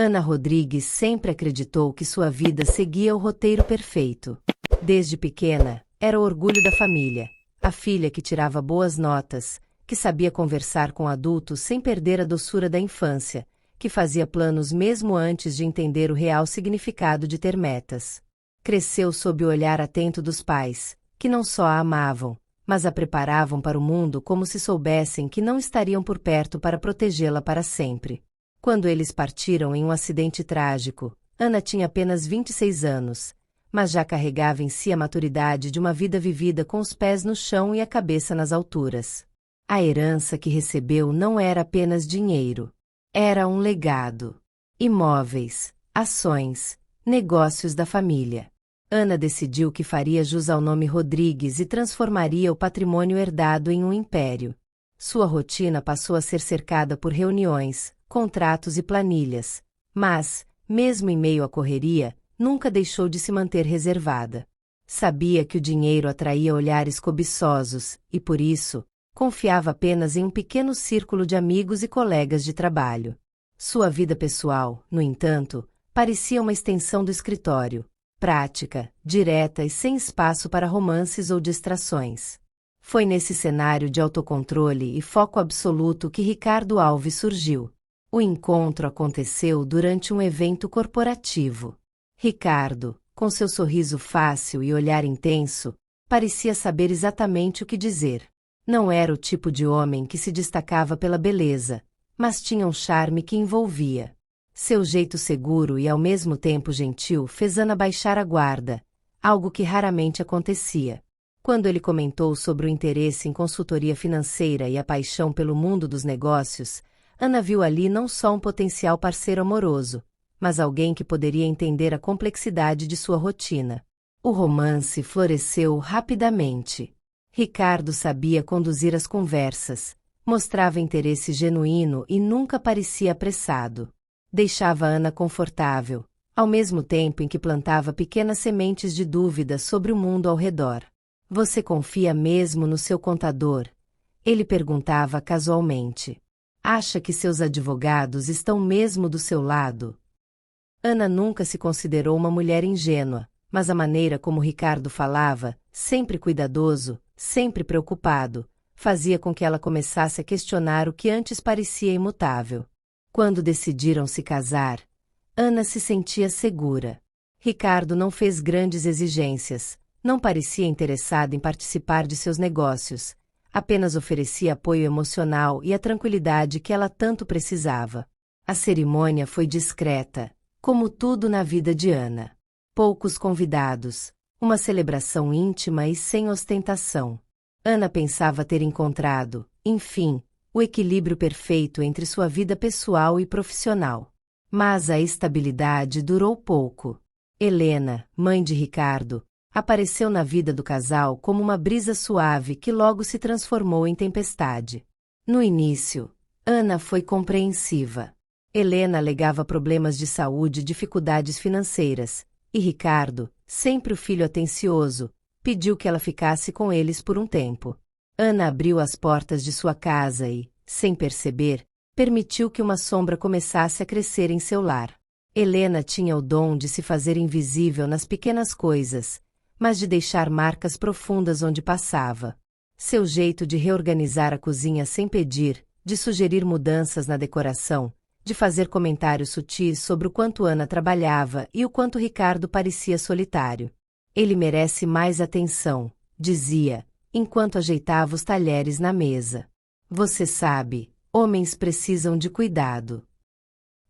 Ana Rodrigues sempre acreditou que sua vida seguia o roteiro perfeito. Desde pequena, era o orgulho da família, a filha que tirava boas notas, que sabia conversar com adultos sem perder a doçura da infância, que fazia planos mesmo antes de entender o real significado de ter metas. Cresceu sob o olhar atento dos pais, que não só a amavam, mas a preparavam para o mundo como se soubessem que não estariam por perto para protegê-la para sempre. Quando eles partiram em um acidente trágico, Ana tinha apenas 26 anos, mas já carregava em si a maturidade de uma vida vivida com os pés no chão e a cabeça nas alturas. A herança que recebeu não era apenas dinheiro. Era um legado. Imóveis, ações, negócios da família. Ana decidiu que faria jus ao nome Rodrigues e transformaria o patrimônio herdado em um império. Sua rotina passou a ser cercada por reuniões, contratos e planilhas, mas, mesmo em meio à correria, nunca deixou de se manter reservada. Sabia que o dinheiro atraía olhares cobiçosos e, por isso, confiava apenas em um pequeno círculo de amigos e colegas de trabalho. Sua vida pessoal, no entanto, parecia uma extensão do escritório, prática, direta e sem espaço para romances ou distrações. Foi nesse cenário de autocontrole e foco absoluto que Ricardo Alves surgiu. O encontro aconteceu durante um evento corporativo. Ricardo, com seu sorriso fácil e olhar intenso, parecia saber exatamente o que dizer. Não era o tipo de homem que se destacava pela beleza, mas tinha um charme que envolvia. Seu jeito seguro e ao mesmo tempo gentil fez Ana baixar a guarda, algo que raramente acontecia. Quando ele comentou sobre o interesse em consultoria financeira e a paixão pelo mundo dos negócios, Ana viu ali não só um potencial parceiro amoroso, mas alguém que poderia entender a complexidade de sua rotina. O romance floresceu rapidamente. Ricardo sabia conduzir as conversas, mostrava interesse genuíno e nunca parecia apressado. Deixava Ana confortável, ao mesmo tempo em que plantava pequenas sementes de dúvida sobre o mundo ao redor. Você confia mesmo no seu contador? Ele perguntava casualmente. Acha que seus advogados estão mesmo do seu lado? Ana nunca se considerou uma mulher ingênua, mas a maneira como Ricardo falava, sempre cuidadoso, sempre preocupado, fazia com que ela começasse a questionar o que antes parecia imutável. Quando decidiram se casar, Ana se sentia segura. Ricardo não fez grandes exigências, não parecia interessado em participar de seus negócios, apenas oferecia apoio emocional e a tranquilidade que ela tanto precisava. A cerimônia foi discreta, como tudo na vida de Ana. Poucos convidados, uma celebração íntima e sem ostentação. Ana pensava ter encontrado, enfim, o equilíbrio perfeito entre sua vida pessoal e profissional. Mas a estabilidade durou pouco. Helena, mãe de Ricardo, apareceu na vida do casal como uma brisa suave que logo se transformou em tempestade. No início, Ana foi compreensiva. Helena alegava problemas de saúde e dificuldades financeiras, e Ricardo, sempre o filho atencioso, pediu que ela ficasse com eles por um tempo. Ana abriu as portas de sua casa e, sem perceber, permitiu que uma sombra começasse a crescer em seu lar. Helena tinha o dom de se fazer invisível nas pequenas coisas, mas de deixar marcas profundas onde passava. Seu jeito de reorganizar a cozinha sem pedir, de sugerir mudanças na decoração, de fazer comentários sutis sobre o quanto Ana trabalhava e o quanto Ricardo parecia solitário. Ele merece mais atenção, dizia, enquanto ajeitava os talheres na mesa. Você sabe, homens precisam de cuidado.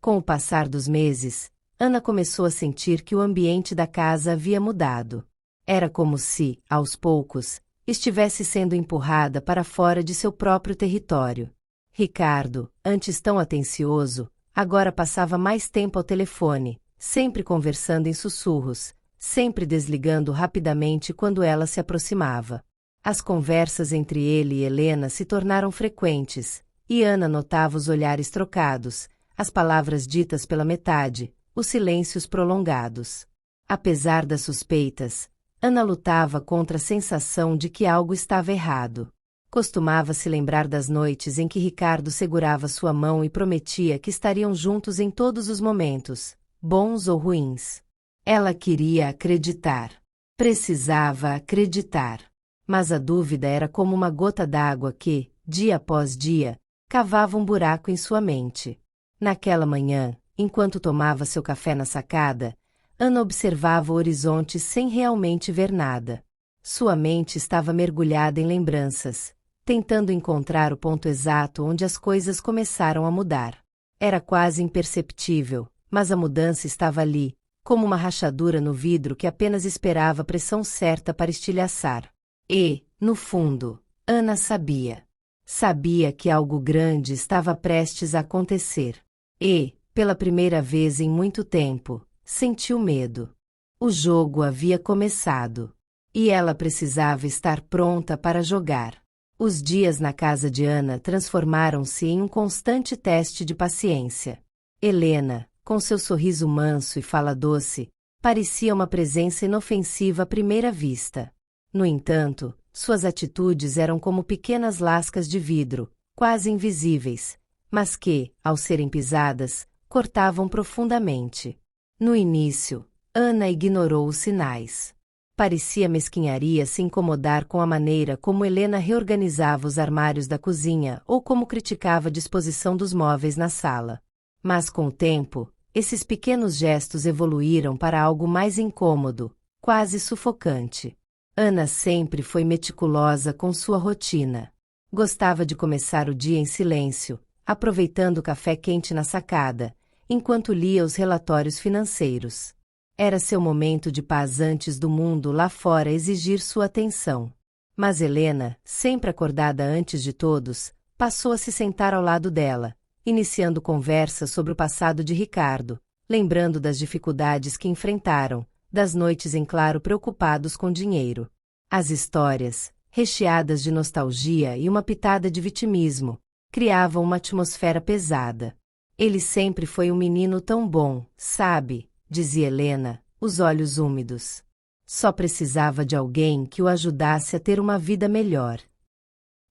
Com o passar dos meses, Ana começou a sentir que o ambiente da casa havia mudado. Era como se, aos poucos, estivesse sendo empurrada para fora de seu próprio território. Ricardo, antes tão atencioso, agora passava mais tempo ao telefone, sempre conversando em sussurros, sempre desligando rapidamente quando ela se aproximava. As conversas entre ele e Helena se tornaram frequentes, e Ana notava os olhares trocados, as palavras ditas pela metade, os silêncios prolongados. Apesar das suspeitas, Ana lutava contra a sensação de que algo estava errado. Costumava se lembrar das noites em que Ricardo segurava sua mão e prometia que estariam juntos em todos os momentos, bons ou ruins. Ela queria acreditar. Precisava acreditar. Mas a dúvida era como uma gota d'água que, dia após dia, cavava um buraco em sua mente. Naquela manhã, enquanto tomava seu café na sacada, Ana observava o horizonte sem realmente ver nada. Sua mente estava mergulhada em lembranças, tentando encontrar o ponto exato onde as coisas começaram a mudar. Era quase imperceptível, mas a mudança estava ali, como uma rachadura no vidro que apenas esperava a pressão certa para estilhaçar. E, no fundo, Ana sabia. Sabia que algo grande estava prestes a acontecer. E, pela primeira vez em muito tempo, sentiu medo. O jogo havia começado. E ela precisava estar pronta para jogar. Os dias na casa de Ana transformaram-se em um constante teste de paciência. Helena, com seu sorriso manso e fala doce, parecia uma presença inofensiva à primeira vista. No entanto, suas atitudes eram como pequenas lascas de vidro, quase invisíveis, mas que, ao serem pisadas, cortavam profundamente. No início, Ana ignorou os sinais. Parecia mesquinharia se incomodar com a maneira como Helena reorganizava os armários da cozinha ou como criticava a disposição dos móveis na sala. Mas com o tempo, esses pequenos gestos evoluíram para algo mais incômodo, quase sufocante. Ana sempre foi meticulosa com sua rotina. Gostava de começar o dia em silêncio, aproveitando o café quente na sacada, enquanto lia os relatórios financeiros. Era seu momento de paz antes do mundo lá fora exigir sua atenção. Mas Helena, sempre acordada antes de todos, passou a se sentar ao lado dela, iniciando conversa sobre o passado de Ricardo, lembrando das dificuldades que enfrentaram, das noites em claro preocupados com dinheiro. As histórias, recheadas de nostalgia e uma pitada de vitimismo, criavam uma atmosfera pesada. Ele sempre foi um menino tão bom, sabe? Dizia Helena, os olhos úmidos. Só precisava de alguém que o ajudasse a ter uma vida melhor.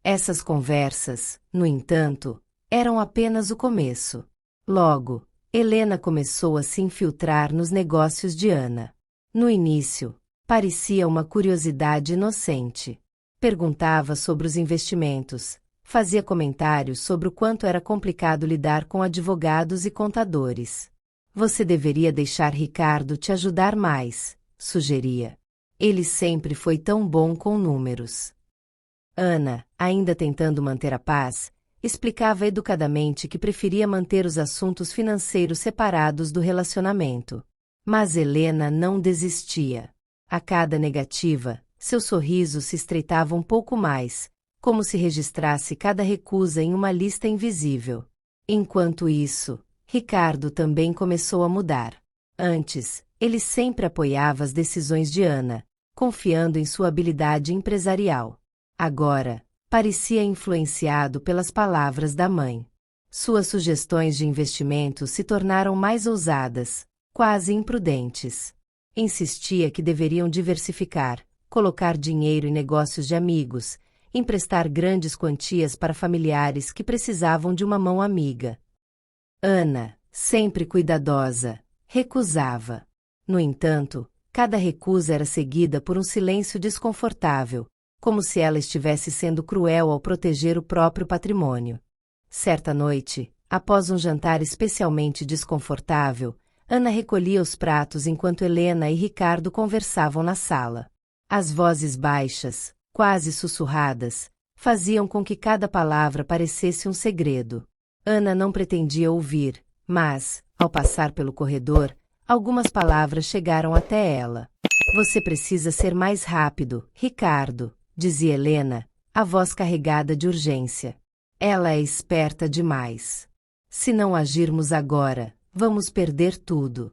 Essas conversas, no entanto, eram apenas o começo. Logo, Helena começou a se infiltrar nos negócios de Ana. No início, parecia uma curiosidade inocente. Perguntava sobre os investimentos, fazia comentários sobre o quanto era complicado lidar com advogados e contadores. Você deveria deixar Ricardo te ajudar mais, sugeria. Ele sempre foi tão bom com números. Ana, ainda tentando manter a paz, explicava educadamente que preferia manter os assuntos financeiros separados do relacionamento. Mas Helena não desistia. A cada negativa, seu sorriso se estreitava um pouco mais, como se registrasse cada recusa em uma lista invisível. Enquanto isso, Ricardo também começou a mudar. Antes, ele sempre apoiava as decisões de Ana, confiando em sua habilidade empresarial. Agora, parecia influenciado pelas palavras da mãe. Suas sugestões de investimento se tornaram mais ousadas, quase imprudentes. Insistia que deveriam diversificar, colocar dinheiro em negócios de amigos, emprestar grandes quantias para familiares que precisavam de uma mão amiga. Ana, sempre cuidadosa, recusava. No entanto, cada recusa era seguida por um silêncio desconfortável, como se ela estivesse sendo cruel ao proteger o próprio patrimônio. Certa noite, após um jantar especialmente desconfortável, Ana recolhia os pratos enquanto Helena e Ricardo conversavam na sala. As vozes baixas, quase sussurradas, faziam com que cada palavra parecesse um segredo. Ana não pretendia ouvir, mas, ao passar pelo corredor, algumas palavras chegaram até ela. Você precisa ser mais rápido, Ricardo, dizia Helena, a voz carregada de urgência. Ela é esperta demais. Se não agirmos agora, vamos perder tudo.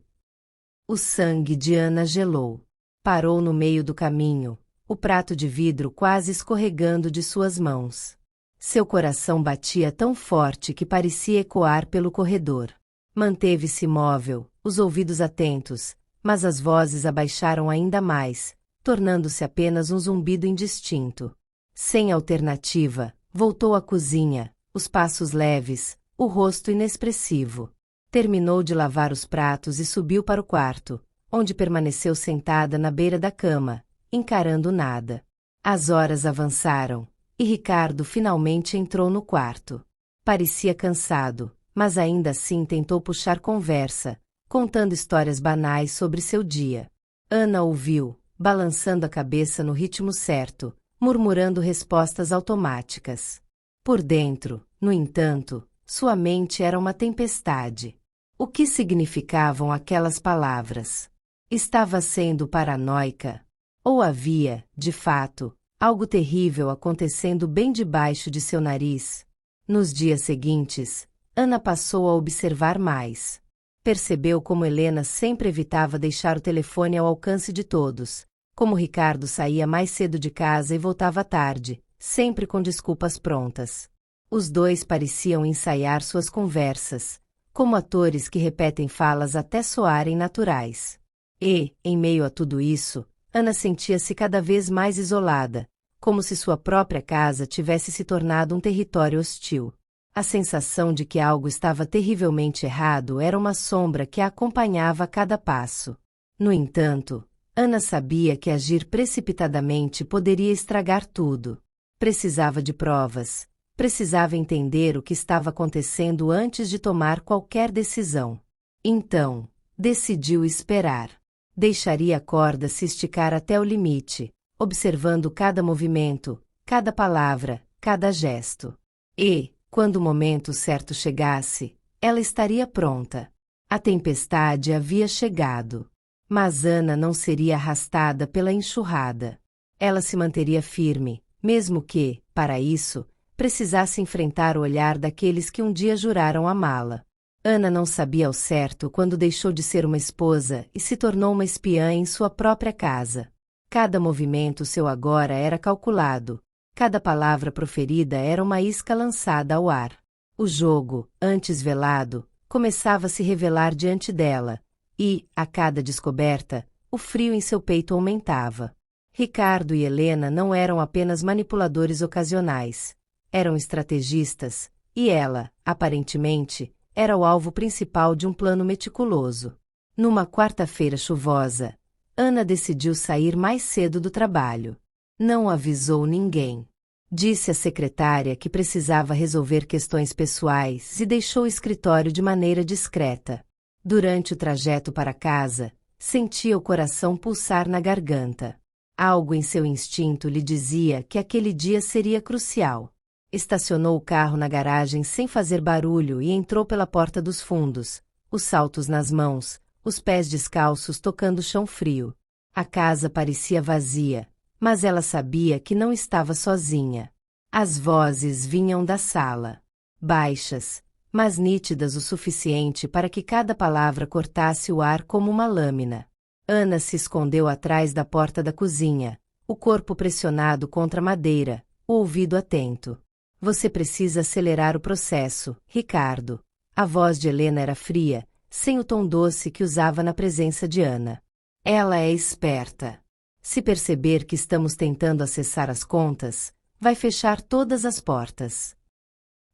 O sangue de Ana gelou. Parou no meio do caminho, o prato de vidro quase escorregando de suas mãos. Seu coração batia tão forte que parecia ecoar pelo corredor. Manteve-se imóvel, os ouvidos atentos, mas as vozes abaixaram ainda mais, tornando-se apenas um zumbido indistinto. Sem alternativa, voltou à cozinha, os passos leves, o rosto inexpressivo. Terminou de lavar os pratos e subiu para o quarto, onde permaneceu sentada na beira da cama, encarando nada. As horas avançaram, e Ricardo finalmente entrou no quarto. Parecia cansado, mas ainda assim tentou puxar conversa, contando histórias banais sobre seu dia. Ana ouviu, balançando a cabeça no ritmo certo, murmurando respostas automáticas. Por dentro, no entanto, sua mente era uma tempestade. O que significavam aquelas palavras? Estava sendo paranoica? Ou havia, de fato, algo terrível acontecendo bem debaixo de seu nariz? Nos dias seguintes, Ana passou a observar mais. Percebeu como Helena sempre evitava deixar o telefone ao alcance de todos, como Ricardo saía mais cedo de casa e voltava tarde, sempre com desculpas prontas. Os dois pareciam ensaiar suas conversas, como atores que repetem falas até soarem naturais. E, em meio a tudo isso, Ana sentia-se cada vez mais isolada, como se sua própria casa tivesse se tornado um território hostil. A sensação de que algo estava terrivelmente errado era uma sombra que a acompanhava a cada passo. No entanto, Ana sabia que agir precipitadamente poderia estragar tudo. Precisava de provas, precisava entender o que estava acontecendo antes de tomar qualquer decisão. Então, decidiu esperar. Deixaria a corda se esticar até o limite, observando cada movimento, cada palavra, cada gesto. E, quando o momento certo chegasse, ela estaria pronta. A tempestade havia chegado. Mas Ana não seria arrastada pela enxurrada. Ela se manteria firme, mesmo que, para isso, precisasse enfrentar o olhar daqueles que um dia juraram amá-la. Ana não sabia ao certo quando deixou de ser uma esposa e se tornou uma espiã em sua própria casa. Cada movimento seu agora era calculado, cada palavra proferida era uma isca lançada ao ar. O jogo, antes velado, começava a se revelar diante dela, e, a cada descoberta, o frio em seu peito aumentava. Ricardo e Helena não eram apenas manipuladores ocasionais, eram estrategistas, e ela, aparentemente, era o alvo principal de um plano meticuloso. Numa quarta-feira chuvosa, Ana decidiu sair mais cedo do trabalho. Não avisou ninguém. Disse à secretária que precisava resolver questões pessoais e deixou o escritório de maneira discreta. Durante o trajeto para casa, sentia o coração pulsar na garganta. Algo em seu instinto lhe dizia que aquele dia seria crucial. Estacionou o carro na garagem sem fazer barulho e entrou pela porta dos fundos, os saltos nas mãos, os pés descalços tocando o chão frio. A casa parecia vazia, mas ela sabia que não estava sozinha. As vozes vinham da sala. Baixas, mas nítidas o suficiente para que cada palavra cortasse o ar como uma lâmina. Ana se escondeu atrás da porta da cozinha, o corpo pressionado contra a madeira, o ouvido atento. Você precisa acelerar o processo, Ricardo. A voz de Helena era fria, sem o tom doce que usava na presença de Ana. Ela é esperta. Se perceber que estamos tentando acessar as contas, vai fechar todas as portas.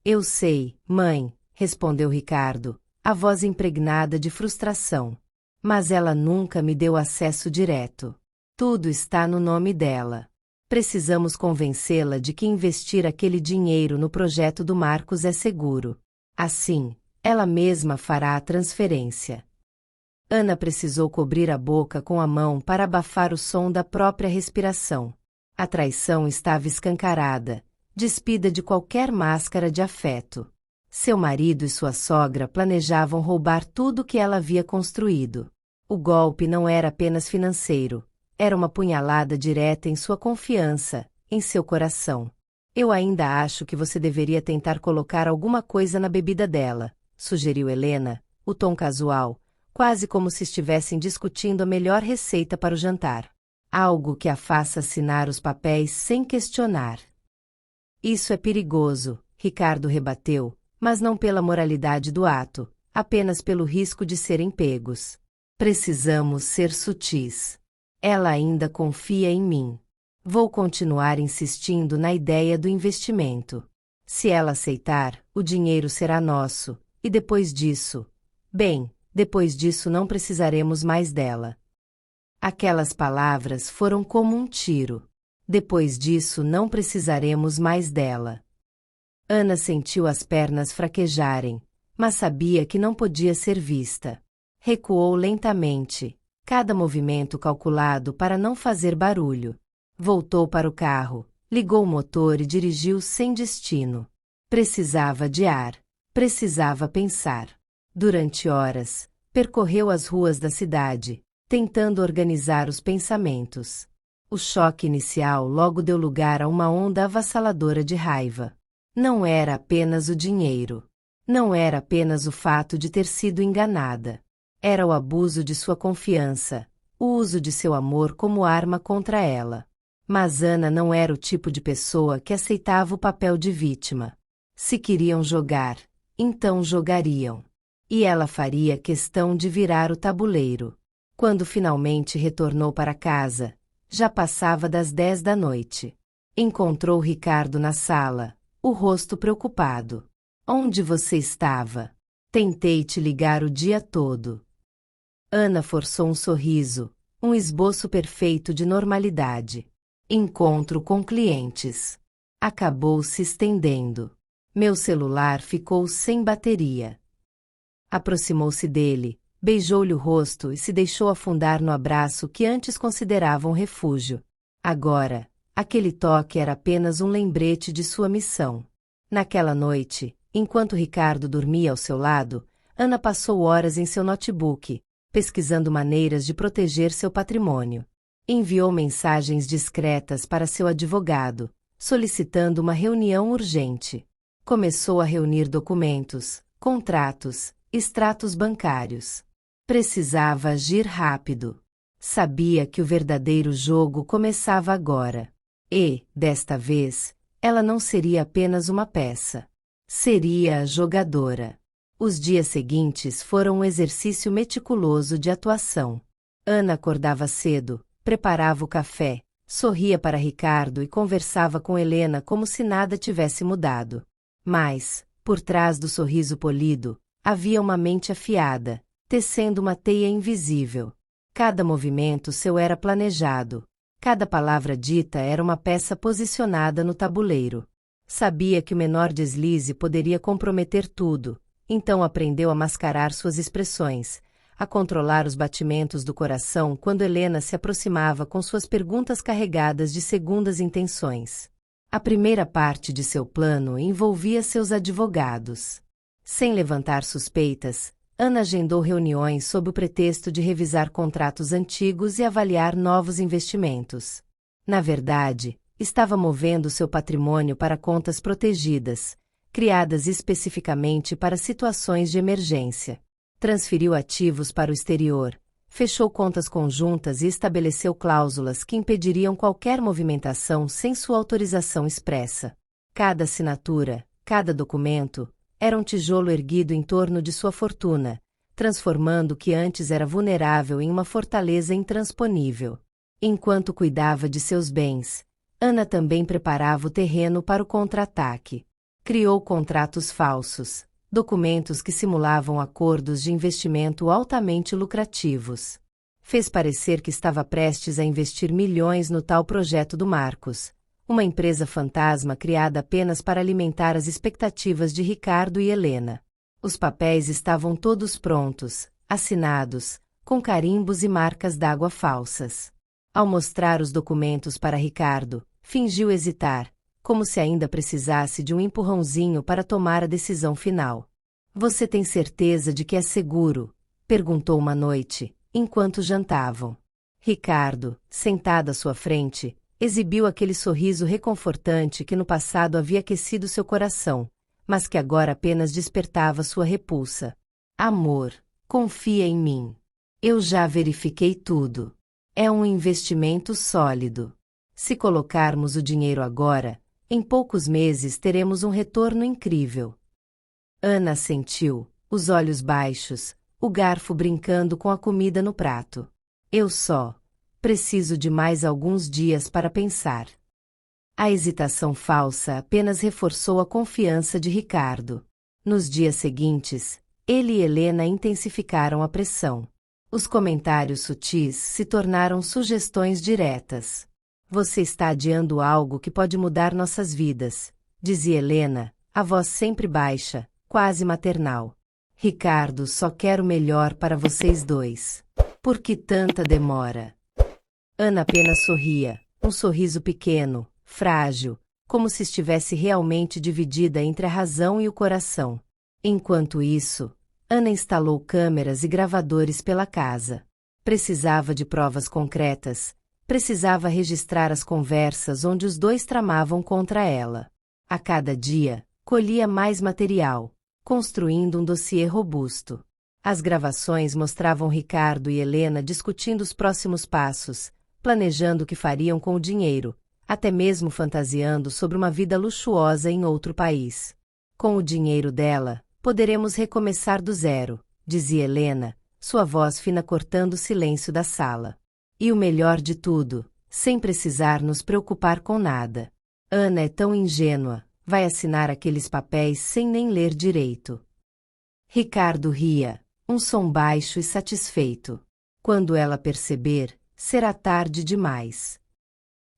Eu sei, mãe, respondeu Ricardo, a voz impregnada de frustração. Mas ela nunca me deu acesso direto. Tudo está no nome dela. Precisamos convencê-la de que investir aquele dinheiro no projeto do Marcos é seguro. Assim, ela mesma fará a transferência. Ana precisou cobrir a boca com a mão para abafar o som da própria respiração. A traição estava escancarada, despida de qualquer máscara de afeto. Seu marido e sua sogra planejavam roubar tudo que ela havia construído. O golpe não era apenas financeiro, era uma punhalada direta em sua confiança, em seu coração. Eu ainda acho que você deveria tentar colocar alguma coisa na bebida dela, sugeriu Helena, o tom casual, quase como se estivessem discutindo a melhor receita para o jantar. Algo que a faça assinar os papéis sem questionar. Isso é perigoso, Ricardo rebateu, mas não pela moralidade do ato, apenas pelo risco de serem pegos. Precisamos ser sutis. Ela ainda confia em mim. Vou continuar insistindo na ideia do investimento. Se ela aceitar, o dinheiro será nosso, e depois disso... Bem, depois disso não precisaremos mais dela. Aquelas palavras foram como um tiro. Depois disso não precisaremos mais dela. Ana sentiu as pernas fraquejarem, mas sabia que não podia ser vista. Recuou lentamente, cada movimento calculado para não fazer barulho. Voltou para o carro, ligou o motor e dirigiu sem destino. Precisava de ar, precisava pensar. Durante horas, percorreu as ruas da cidade, tentando organizar os pensamentos. O choque inicial logo deu lugar a uma onda avassaladora de raiva. Não era apenas o dinheiro. Não era apenas o fato de ter sido enganada. Era o abuso de sua confiança, o uso de seu amor como arma contra ela. Mas Ana não era o tipo de pessoa que aceitava o papel de vítima. Se queriam jogar, então jogariam. E ela faria questão de virar o tabuleiro. Quando finalmente retornou para casa, já passava das 10 da noite. Encontrou Ricardo na sala, o rosto preocupado. Onde você estava? Tentei te ligar o dia todo. Ana forçou um sorriso, um esboço perfeito de normalidade. Encontro com clientes. Acabou se estendendo. Meu celular ficou sem bateria. Aproximou-se dele, beijou-lhe o rosto e se deixou afundar no abraço que antes considerava um refúgio. Agora, aquele toque era apenas um lembrete de sua missão. Naquela noite, enquanto Ricardo dormia ao seu lado, Ana passou horas em seu notebook, pesquisando maneiras de proteger seu patrimônio. Enviou mensagens discretas para seu advogado, solicitando uma reunião urgente. Começou a reunir documentos, contratos, extratos bancários. Precisava agir rápido. Sabia que o verdadeiro jogo começava agora. E, desta vez, ela não seria apenas uma peça. Seria a jogadora. Os dias seguintes foram um exercício meticuloso de atuação. Ana acordava cedo, preparava o café, sorria para Ricardo e conversava com Helena como se nada tivesse mudado. Mas, por trás do sorriso polido, havia uma mente afiada, tecendo uma teia invisível. Cada movimento seu era planejado. Cada palavra dita era uma peça posicionada no tabuleiro. Sabia que o menor deslize poderia comprometer tudo, então aprendeu a mascarar suas expressões, a controlar os batimentos do coração quando Helena se aproximava com suas perguntas carregadas de segundas intenções. A primeira parte de seu plano envolvia seus advogados. Sem levantar suspeitas, Ana agendou reuniões sob o pretexto de revisar contratos antigos e avaliar novos investimentos. Na verdade, estava movendo seu patrimônio para contas protegidas, criadas especificamente para situações de emergência. Transferiu ativos para o exterior, fechou contas conjuntas e estabeleceu cláusulas que impediriam qualquer movimentação sem sua autorização expressa. Cada assinatura, cada documento, era um tijolo erguido em torno de sua fortuna, transformando o que antes era vulnerável em uma fortaleza intransponível. Enquanto cuidava de seus bens, Ana também preparava o terreno para o contra-ataque. Criou contratos falsos, documentos que simulavam acordos de investimento altamente lucrativos. Fez parecer que estava prestes a investir milhões no tal projeto do Marcos, uma empresa fantasma criada apenas para alimentar as expectativas de Ricardo e Helena. Os papéis estavam todos prontos, assinados, com carimbos e marcas d'água falsas. Ao mostrar os documentos para Ricardo, fingiu hesitar, como se ainda precisasse de um empurrãozinho para tomar a decisão final. Você tem certeza de que é seguro? Perguntou uma noite, enquanto jantavam. Ricardo, sentado à sua frente, exibiu aquele sorriso reconfortante que no passado havia aquecido seu coração, mas que agora apenas despertava sua repulsa. Amor, confia em mim. Eu já verifiquei tudo. É um investimento sólido. Se colocarmos o dinheiro agora, em poucos meses teremos um retorno incrível. Ana assentiu, os olhos baixos, o garfo brincando com a comida no prato. Eu só Preciso de mais alguns dias para pensar. A hesitação falsa apenas reforçou a confiança de Ricardo. Nos dias seguintes, ele e Helena intensificaram a pressão. Os comentários sutis se tornaram sugestões diretas. Você está adiando algo que pode mudar nossas vidas, dizia Helena, a voz sempre baixa, quase maternal. Ricardo só quer o melhor para vocês dois. Por que tanta demora? Ana apenas sorria, um sorriso pequeno, frágil, como se estivesse realmente dividida entre a razão e o coração. Enquanto isso, Ana instalou câmeras e gravadores pela casa. Precisava de provas concretas, precisava registrar as conversas onde os dois tramavam contra ela. A cada dia, colhia mais material, construindo um dossiê robusto. As gravações mostravam Ricardo e Helena discutindo os próximos passos, planejando o que fariam com o dinheiro, até mesmo fantasiando sobre uma vida luxuosa em outro país. Com o dinheiro dela, poderemos recomeçar do zero, dizia Helena, sua voz fina cortando o silêncio da sala. E o melhor de tudo, sem precisar nos preocupar com nada. Ana é tão ingênua, vai assinar aqueles papéis sem nem ler direito. Ricardo ria, um som baixo e satisfeito. Quando ela perceber, será tarde demais.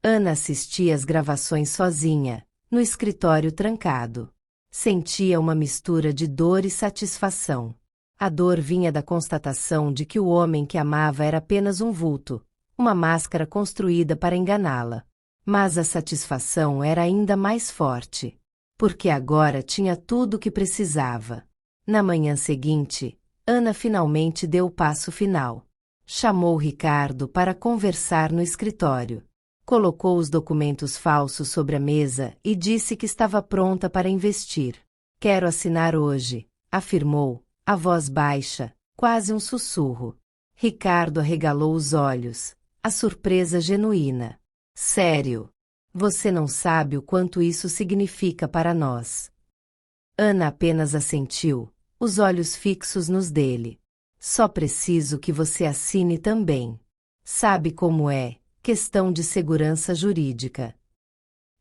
Ana assistia às gravações sozinha, no escritório trancado. Sentia uma mistura de dor e satisfação. A dor vinha da constatação de que o homem que amava era apenas um vulto, uma máscara construída para enganá-la. Mas a satisfação era ainda mais forte, porque agora tinha tudo o que precisava. Na manhã seguinte, Ana finalmente deu o passo final. Chamou Ricardo para conversar no escritório. Colocou os documentos falsos sobre a mesa e disse que estava pronta para investir. Quero assinar hoje, afirmou, a voz baixa, quase um sussurro. Ricardo arregalou os olhos, a surpresa genuína. Sério? Você não sabe o quanto isso significa para nós. Ana apenas assentiu, os olhos fixos nos dele. Só preciso que você assine também. Sabe como é? Questão de segurança jurídica.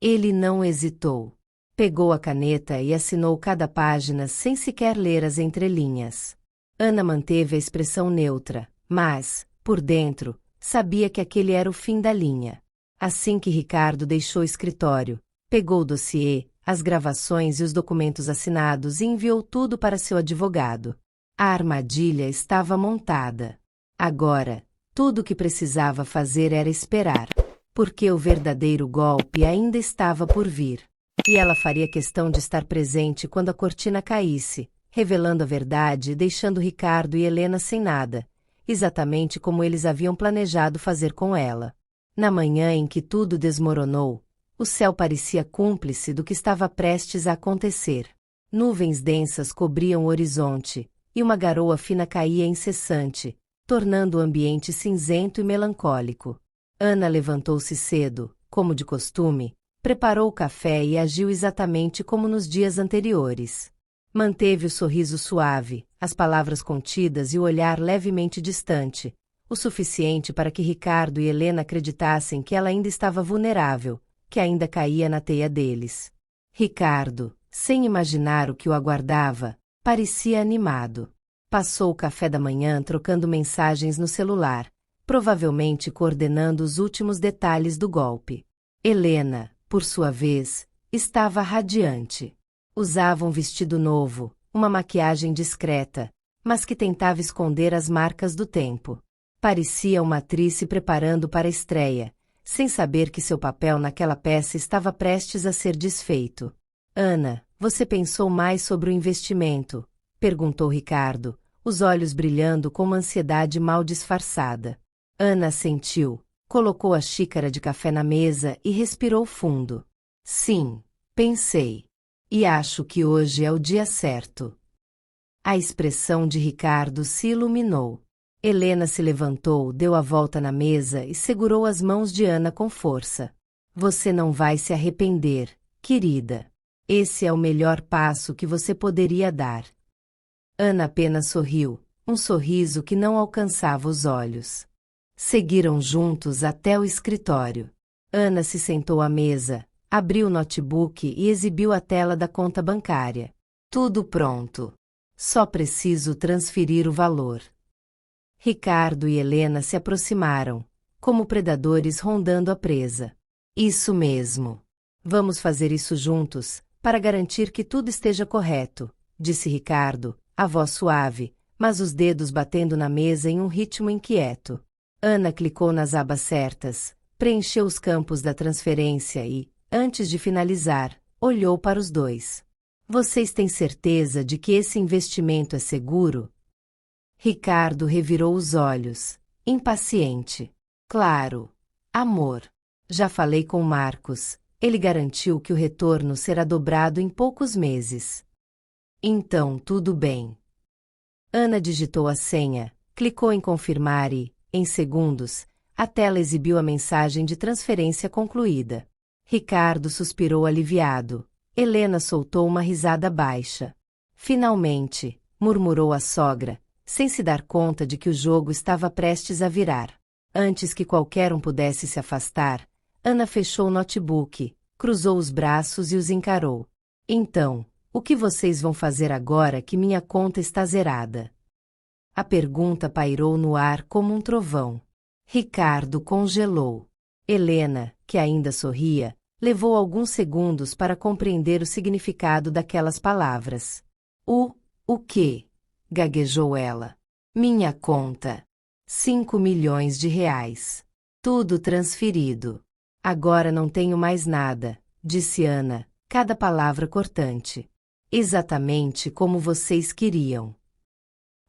Ele não hesitou. Pegou a caneta e assinou cada página sem sequer ler as entrelinhas. Ana manteve a expressão neutra, mas, por dentro, sabia que aquele era o fim da linha. Assim que Ricardo deixou o escritório, pegou o dossiê, as gravações e os documentos assinados e enviou tudo para seu advogado. A armadilha estava montada. Agora, tudo o que precisava fazer era esperar, porque o verdadeiro golpe ainda estava por vir. E ela faria questão de estar presente quando a cortina caísse, revelando a verdade e deixando Ricardo e Helena sem nada, exatamente como eles haviam planejado fazer com ela. Na manhã em que tudo desmoronou, o céu parecia cúmplice do que estava prestes a acontecer. Nuvens densas cobriam o horizonte, e uma garoa fina caía incessante, tornando o ambiente cinzento e melancólico. Ana levantou-se cedo, como de costume, preparou o café e agiu exatamente como nos dias anteriores. Manteve o sorriso suave, as palavras contidas e o olhar levemente distante, o suficiente para que Ricardo e Helena acreditassem que ela ainda estava vulnerável, que ainda caía na teia deles. Ricardo, sem imaginar o que o aguardava, parecia animado. Passou o café da manhã trocando mensagens no celular, provavelmente coordenando os últimos detalhes do golpe. Helena, por sua vez, estava radiante. Usava um vestido novo, uma maquiagem discreta, mas que tentava esconder as marcas do tempo. Parecia uma atriz se preparando para a estreia, sem saber que seu papel naquela peça estava prestes a ser desfeito. Ana, você pensou mais sobre o investimento? Perguntou Ricardo, os olhos brilhando com uma ansiedade mal disfarçada. Ana assentiu, colocou a xícara de café na mesa e respirou fundo. Sim, pensei. E acho que hoje é o dia certo. A expressão de Ricardo se iluminou. Helena se levantou, deu a volta na mesa e segurou as mãos de Ana com força. Você não vai se arrepender, querida. Esse é o melhor passo que você poderia dar. Ana apenas sorriu, um sorriso que não alcançava os olhos. Seguiram juntos até o escritório. Ana se sentou à mesa, abriu o notebook e exibiu a tela da conta bancária. Tudo pronto. Só preciso transferir o valor. Ricardo e Helena se aproximaram, como predadores rondando a presa. Isso mesmo. Vamos fazer isso juntos, para garantir que tudo esteja correto, disse Ricardo, a voz suave, mas os dedos batendo na mesa em um ritmo inquieto. Ana clicou nas abas certas, preencheu os campos da transferência e, antes de finalizar, olhou para os dois. Vocês têm certeza de que esse investimento é seguro? Ricardo revirou os olhos, impaciente. Claro, amor. Já falei com Marcos, ele garantiu que o retorno será dobrado em poucos meses. Então, tudo bem. Ana digitou a senha, clicou em confirmar e, em segundos, a tela exibiu a mensagem de transferência concluída. Ricardo suspirou aliviado. Helena soltou uma risada baixa. Finalmente, murmurou a sogra, sem se dar conta de que o jogo estava prestes a virar. Antes que qualquer um pudesse se afastar, Ana fechou o notebook, cruzou os braços e os encarou. Então, o que vocês vão fazer agora que minha conta está zerada? A pergunta pairou no ar como um trovão. Ricardo congelou. Helena, que ainda sorria, levou alguns segundos para compreender o significado daquelas palavras. O quê? Gaguejou ela. Minha conta. 5 milhões de reais. Tudo transferido. Agora não tenho mais nada, disse Ana, cada palavra cortante. Exatamente como vocês queriam.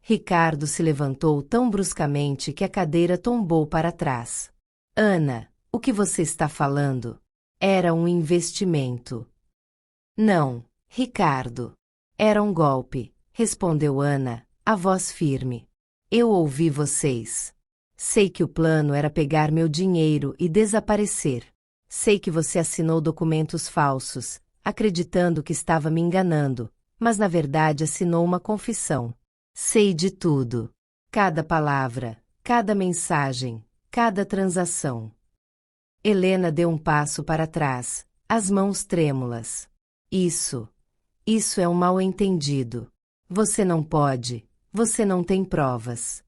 Ricardo se levantou tão bruscamente que a cadeira tombou para trás. Ana, o que você está falando? Era um investimento. Não, Ricardo. Era um golpe, respondeu Ana, a voz firme. Eu ouvi vocês. Sei que o plano era pegar meu dinheiro e desaparecer. Sei que você assinou documentos falsos, acreditando que estava me enganando, mas na verdade assinou uma confissão. Sei de tudo. Cada palavra, cada mensagem, cada transação. Helena deu um passo para trás, as mãos trêmulas. Isso é um mal-entendido. Você não pode, você não tem provas.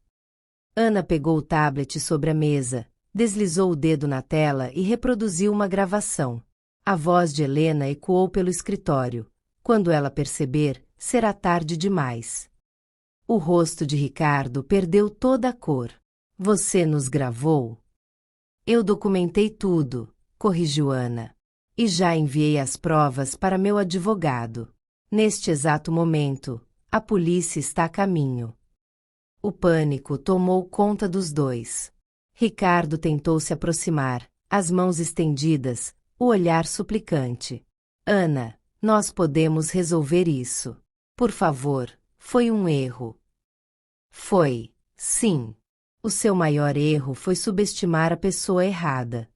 Ana pegou o tablet sobre a mesa, deslizou o dedo na tela e reproduziu uma gravação. A voz de Helena ecoou pelo escritório. Quando ela perceber, será tarde demais. O rosto de Ricardo perdeu toda a cor. Você nos gravou? Eu documentei tudo, corrigiu Ana. E já enviei as provas para meu advogado. Neste exato momento, a polícia está a caminho. O pânico tomou conta dos dois. Ricardo tentou se aproximar, as mãos estendidas, o olhar suplicante. Ana, nós podemos resolver isso. Por favor, foi um erro. Foi, sim. O seu maior erro foi subestimar a pessoa errada.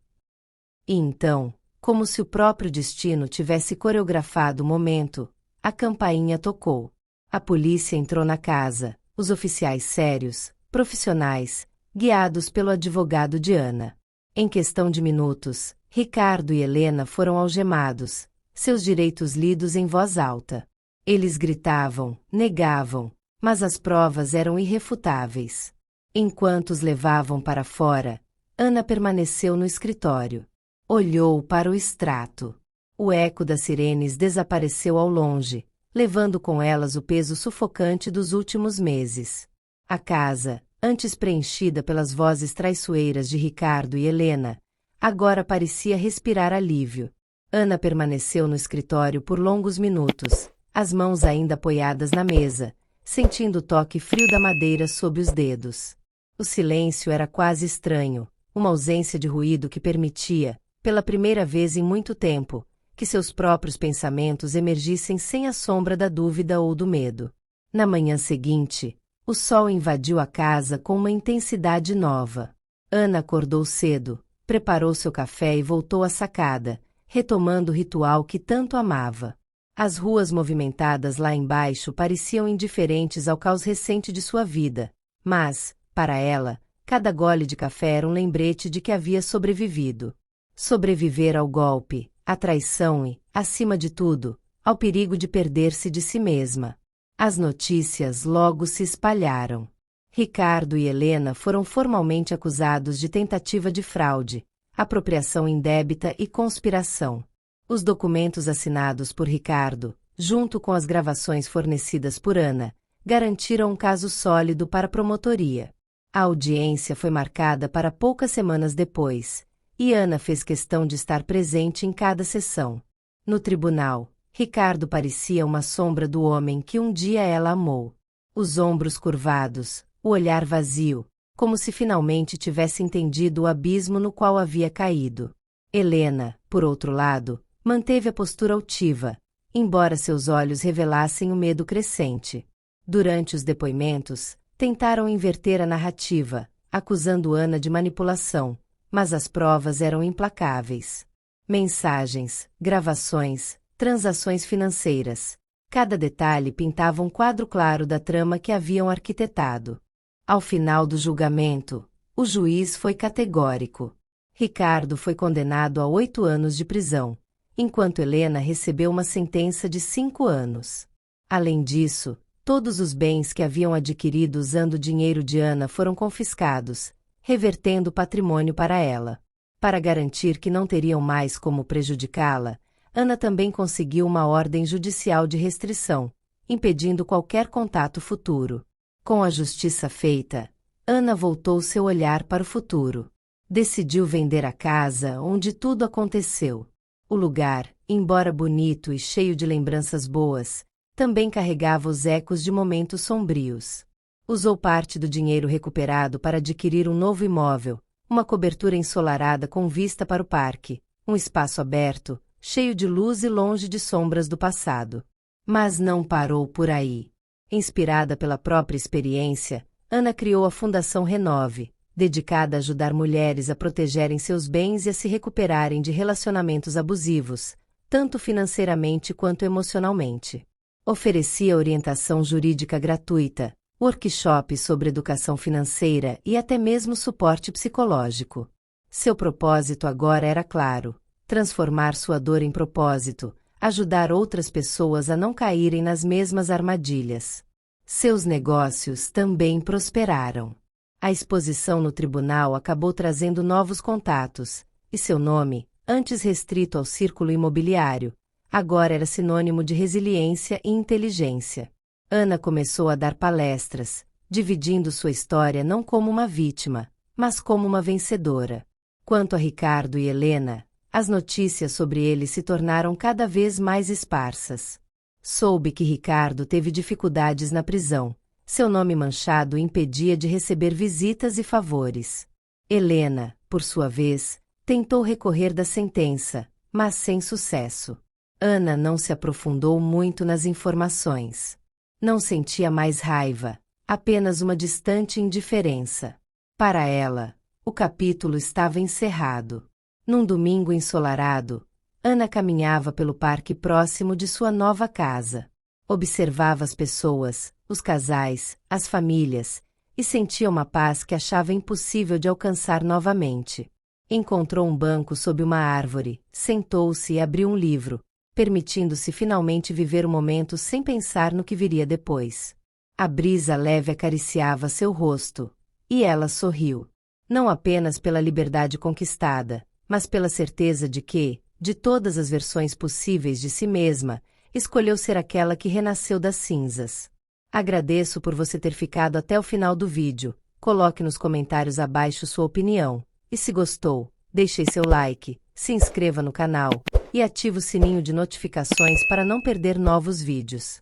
E então, como se o próprio destino tivesse coreografado o momento, a campainha tocou. A polícia entrou na casa, os oficiais sérios, profissionais, guiados pelo advogado de Ana. Em questão de minutos, Ricardo e Helena foram algemados, seus direitos lidos em voz alta. Eles gritavam, negavam, mas as provas eram irrefutáveis. Enquanto os levavam para fora, Ana permaneceu no escritório. Olhou para o extrato. O eco das sirenes desapareceu ao longe, levando com elas o peso sufocante dos últimos meses. A casa, antes preenchida pelas vozes traiçoeiras de Ricardo e Helena, agora parecia respirar alívio. Ana permaneceu no escritório por longos minutos, as mãos ainda apoiadas na mesa, sentindo o toque frio da madeira sob os dedos. O silêncio era quase estranho, uma ausência de ruído que permitia, pela primeira vez em muito tempo, que seus próprios pensamentos emergissem sem a sombra da dúvida ou do medo. Na manhã seguinte, o sol invadiu a casa com uma intensidade nova. Ana acordou cedo, preparou seu café e voltou à sacada, retomando o ritual que tanto amava. As ruas movimentadas lá embaixo pareciam indiferentes ao caos recente de sua vida, mas, para ela, Cada gole de café era um lembrete de que havia sobrevivido. Sobreviver ao golpe, à traição e, acima de tudo, ao perigo de perder-se de si mesma. As notícias logo se espalharam. Ricardo e Helena foram formalmente acusados de tentativa de fraude, apropriação indébita e conspiração. Os documentos assinados por Ricardo, junto com as gravações fornecidas por Ana, garantiram um caso sólido para a promotoria. A audiência foi marcada para poucas semanas depois, e Ana fez questão de estar presente em cada sessão. No tribunal, Ricardo parecia uma sombra do homem que um dia ela amou. Os ombros curvados, o olhar vazio, como se finalmente tivesse entendido o abismo no qual havia caído. Helena, por outro lado, manteve a postura altiva, embora seus olhos revelassem o medo crescente. Durante os depoimentos, tentaram inverter a narrativa, acusando Ana de manipulação, mas as provas eram implacáveis. Mensagens, gravações, transações financeiras. Cada detalhe pintava um quadro claro da trama que haviam arquitetado. Ao final do julgamento, o juiz foi categórico. Ricardo foi condenado a 8 anos de prisão, enquanto Helena recebeu uma sentença de 5 anos. Além disso, todos os bens que haviam adquirido usando o dinheiro de Ana foram confiscados, revertendo o patrimônio para ela. Para garantir que não teriam mais como prejudicá-la, Ana também conseguiu uma ordem judicial de restrição, impedindo qualquer contato futuro. Com a justiça feita, Ana voltou seu olhar para o futuro. Decidiu vender a casa onde tudo aconteceu. O lugar, embora bonito e cheio de lembranças boas, também carregava os ecos de momentos sombrios. Usou parte do dinheiro recuperado para adquirir um novo imóvel, uma cobertura ensolarada com vista para o parque, um espaço aberto, cheio de luz e longe de sombras do passado. Mas não parou por aí. Inspirada pela própria experiência, Ana criou a Fundação Renove, dedicada a ajudar mulheres a protegerem seus bens e a se recuperarem de relacionamentos abusivos, tanto financeiramente quanto emocionalmente. Oferecia orientação jurídica gratuita, workshops sobre educação financeira e até mesmo suporte psicológico. Seu propósito agora era claro: transformar sua dor em propósito, ajudar outras pessoas a não caírem nas mesmas armadilhas. Seus negócios também prosperaram. A exposição no tribunal acabou trazendo novos contatos, e seu nome, antes restrito ao círculo imobiliário, agora era sinônimo de resiliência e inteligência. Ana começou a dar palestras, dividindo sua história não como uma vítima, mas como uma vencedora. Quanto a Ricardo e Helena, as notícias sobre eles se tornaram cada vez mais esparsas. Soube que Ricardo teve dificuldades na prisão. Seu nome manchado o impedia de receber visitas e favores. Helena, por sua vez, tentou recorrer da sentença, mas sem sucesso. Ana não se aprofundou muito nas informações. Não sentia mais raiva, apenas uma distante indiferença. Para ela, o capítulo estava encerrado. Num domingo ensolarado, Ana caminhava pelo parque próximo de sua nova casa. Observava as pessoas, os casais, as famílias, e sentia uma paz que achava impossível de alcançar novamente. Encontrou um banco sob uma árvore, sentou-se e abriu um livro, permitindo-se finalmente viver o momento sem pensar no que viria depois. A brisa leve acariciava seu rosto, e ela sorriu. Não apenas pela liberdade conquistada, mas pela certeza de que, de todas as versões possíveis de si mesma, escolheu ser aquela que renasceu das cinzas. Agradeço por você ter ficado até o final do vídeo. Coloque nos comentários abaixo sua opinião. E se gostou, deixe seu like, se inscreva no canal e ative o sininho de notificações para não perder novos vídeos.